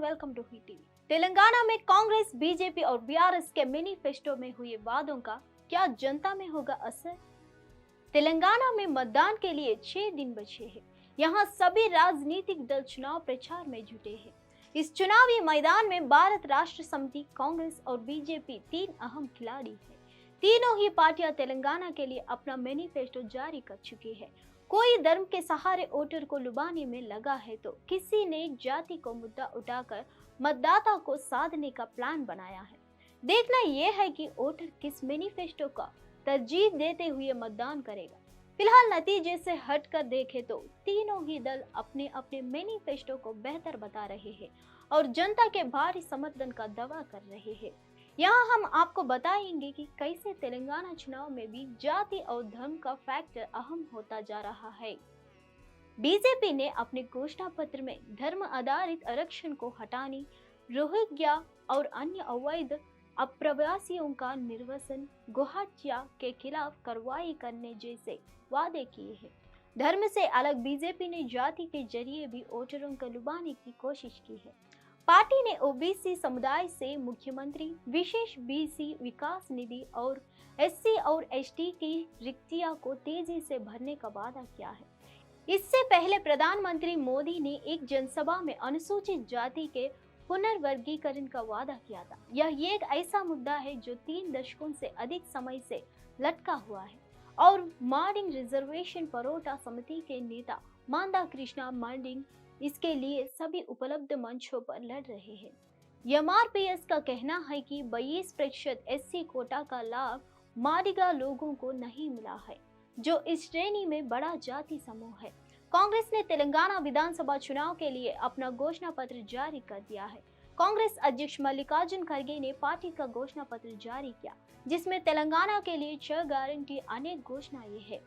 Welcome to he TV. Telangana में Congress, BJP और BRS के मैनिफेस्टो में हुए वादों का क्या जनता में होगा असर? तेलंगाना में मतदान के लिए 6 दिन बचे हैं। यहाँ सभी राजनीतिक दल चुनाव प्रचार में जुटे हैं। इस चुनावी मैदान में भारत राष्ट्र समिति, कांग्रेस और बीजेपी तीन अहम खिलाड़ी हैं। तीनों ही पार्टियां तेलंगाना के लिए अपना मैनिफेस्टो जारी कर चुकी है। कोई धर्म के सहारे वोटर को लुभाने में लगा है तो किसी ने जाति को मुद्दा उठाकर मतदाता को साधने का प्लान बनाया है। देखना यह है कि वोटर किस मैनिफेस्टो का तरजीह देते हुए मतदान करेगा। फिलहाल नतीजे से हटकर देखें तो तीनों ही दल अपने अपने मैनिफेस्टो को बेहतर बता रहे हैं और जनता के भारी समर्थन का दावा कर रहे हैं। यहाँ हम आपको बताएंगे कि कैसे तेलंगाना चुनाव में भी जाति और धर्म का फैक्टर अहम होता जा रहा है। बीजेपी ने अपने घोषणा पत्र में धर्म आधारित आरक्षण को हटाने, रोहिंग्या और अन्य अवैध अप्रवासियों का निर्वसन, गोहत्या के खिलाफ कार्रवाई करने जैसे वादे किए हैं। धर्म से अलग बीजेपी ने जाति के जरिए भी वोटरों को लुभाने की कोशिश की है। पार्टी ने ओबीसी समुदाय से मुख्यमंत्री, विशेष बीसी विकास निधि और एससी और एसटी की रिक्तियां को तेजी से भरने का वादा किया है। इससे पहले प्रधानमंत्री मोदी ने एक जनसभा में अनुसूचित जाति के पुनर्वर्गीकरण का वादा किया था। यह एक ऐसा मुद्दा है जो 3 दशकों से अधिक समय से लटका हुआ है और मार्डिंग रिजर्वेशन परोटा समिति के नेता मांदा कृष्णा मार्डिंग इसके लिए सभी उपलब्ध मंचों पर लड़ रहे हैं। एमआरपीएस का कहना है कि 22% एससी कोटा का लाभ मादिगा लोगों को नहीं मिला है, जो इस श्रेणी में बड़ा जाति समूह है। कांग्रेस ने तेलंगाना विधानसभा चुनाव के लिए अपना घोषणा पत्र जारी कर दिया है। कांग्रेस अध्यक्ष मल्लिकार्जुन खड़गे ने पार्टी का घोषणा पत्र जारी किया, जिसमें तेलंगाना के लिए 6 गारंटी अनेक घोषणाएं हैं।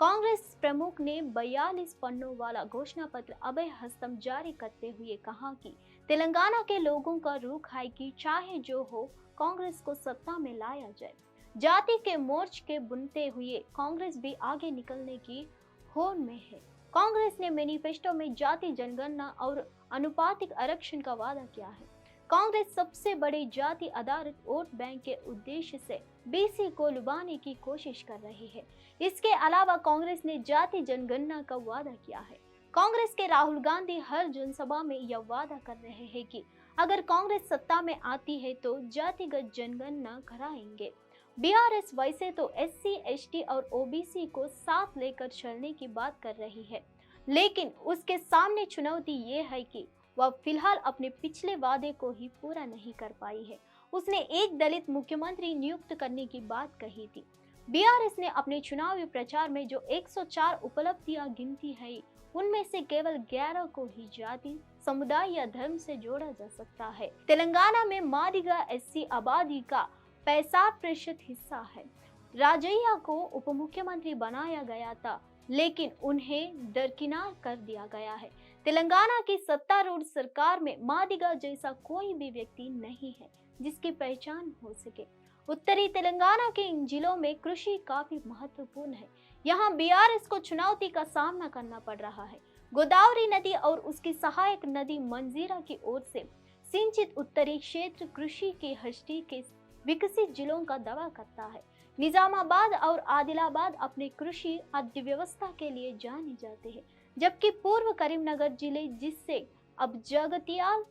कांग्रेस प्रमुख ने 42 पन्नों वाला घोषणा पत्र अभय हस्तम जारी करते हुए कहा कि तेलंगाना के लोगों का रुख है कि चाहे जो हो, कांग्रेस को सत्ता में लाया जाए। जाति के मोर्च के बुनते हुए कांग्रेस भी आगे निकलने की होड़ में है। कांग्रेस ने मैनिफेस्टो में जाति जनगणना और अनुपातिक आरक्षण का वादा किया है। कांग्रेस सबसे बड़े जाति आधारित वोट बैंक के उद्देश्य से बीसी को लुभाने की कोशिश कर रही है। इसके अलावा कांग्रेस ने जाति जनगणना का वादा किया है। कांग्रेस के राहुल गांधी हर जनसभा में यह वादा कर रहे हैं कि अगर कांग्रेस सत्ता में आती है तो जातिगत जनगणना कराएंगे। बीआरएस वैसे तो एससी, एसटी और ओबीसी को साथ लेकर चलने की बात कर रही है, लेकिन उसके सामने चुनौती ये है कि वह फिलहाल अपने पिछले वादे को ही पूरा नहीं कर पाई है। उसने एक दलित मुख्यमंत्री नियुक्त करने की बात कही थी। बीआरएस ने अपने चुनावी प्रचार में जो 104 उपलब्धियां गिनती है, उनमें से केवल 11 को ही जाति, समुदाय या धर्म से जोड़ा जा सकता है। तेलंगाना में मादिगा एससी आबादी का 65% हिस्सा है। राजैया को उप मुख्यमंत्री बनाया गया था, लेकिन उन्हें दरकिनार कर दिया गया है। तेलंगाना की सत्तारूढ़ सरकार में मादिगा जैसा कोई भी व्यक्ति नहीं है जिसकी पहचान हो सके। उत्तरी तेलंगाना के इन जिलों में कृषि काफी महत्वपूर्ण है। यहाँ बीआरएस को चुनौती का सामना करना पड़ रहा है। गोदावरी नदी और उसकी सहायक नदी मंजीरा की ओर से सिंचित उत्तरी क्षेत्र कृषि के हस्ती के विकसित जिलों का दावा करता है। निजामाबाद और आदिलाबाद अपने कृषि अर्थव्यवस्था के लिए जाने जाते हैं, जबकि पूर्व करीमनगर जिले, जिससे अब जगतियाल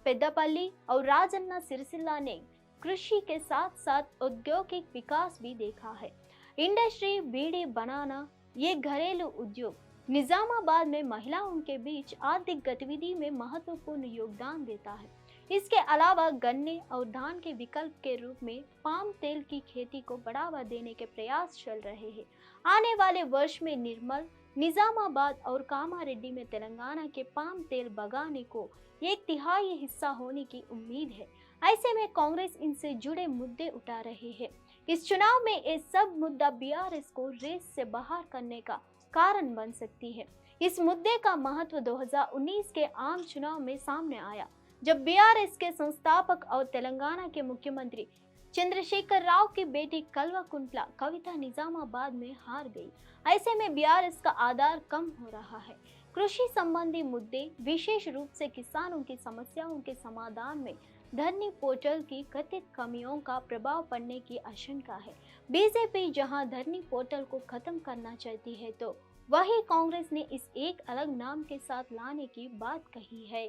पेद्दापल्ली और राजन्ना सिरसिल्ला ने कृषि के साथ साथ औद्योगिक विकास भी देखा है। इंडस्ट्री, बीड़ी बनाना, ये घरेलू उद्योग निजामाबाद में महिलाओं के बीच आर्थिक गतिविधि में महत्वपूर्ण योगदान देता है। इसके अलावा गन्ने और धान के विकल्प के रूप में पाम तेल की खेती को बढ़ावा देने के प्रयास चल रहे हैं। आने वाले वर्ष में निर्मल, निजामाबाद और कामारेड्डी में तेलंगाना के पाम तेल बागाने को 1/3 हिस्सा होने की उम्मीद है। ऐसे में कांग्रेस इनसे जुड़े मुद्दे उठा रहे हैं। इस चुनाव में ये सब मुद्दा बीआरएस को रेस से बाहर करने का कारण बन सकती है। इस मुद्दे का महत्व 2019 के आम चुनाव में सामने आया, जब बीआरएस के संस्थापक और तेलंगाना के मुख्यमंत्री चंद्रशेखर राव की बेटी कल्वा कुंतला कविता निजामाबाद में हार गई। ऐसे में बीआरएस का आधार कम हो रहा है। कृषि संबंधी मुद्दे, विशेष रूप से किसानों की समस्याओं के समाधान में धरनी पोर्टल की कथित कमियों का प्रभाव पड़ने की आशंका है। बीजेपी जहां धरनी पोर्टल को खत्म करना चाहती है, तो वहीं कांग्रेस ने इस एक अलग नाम के साथ लाने की बात कही है।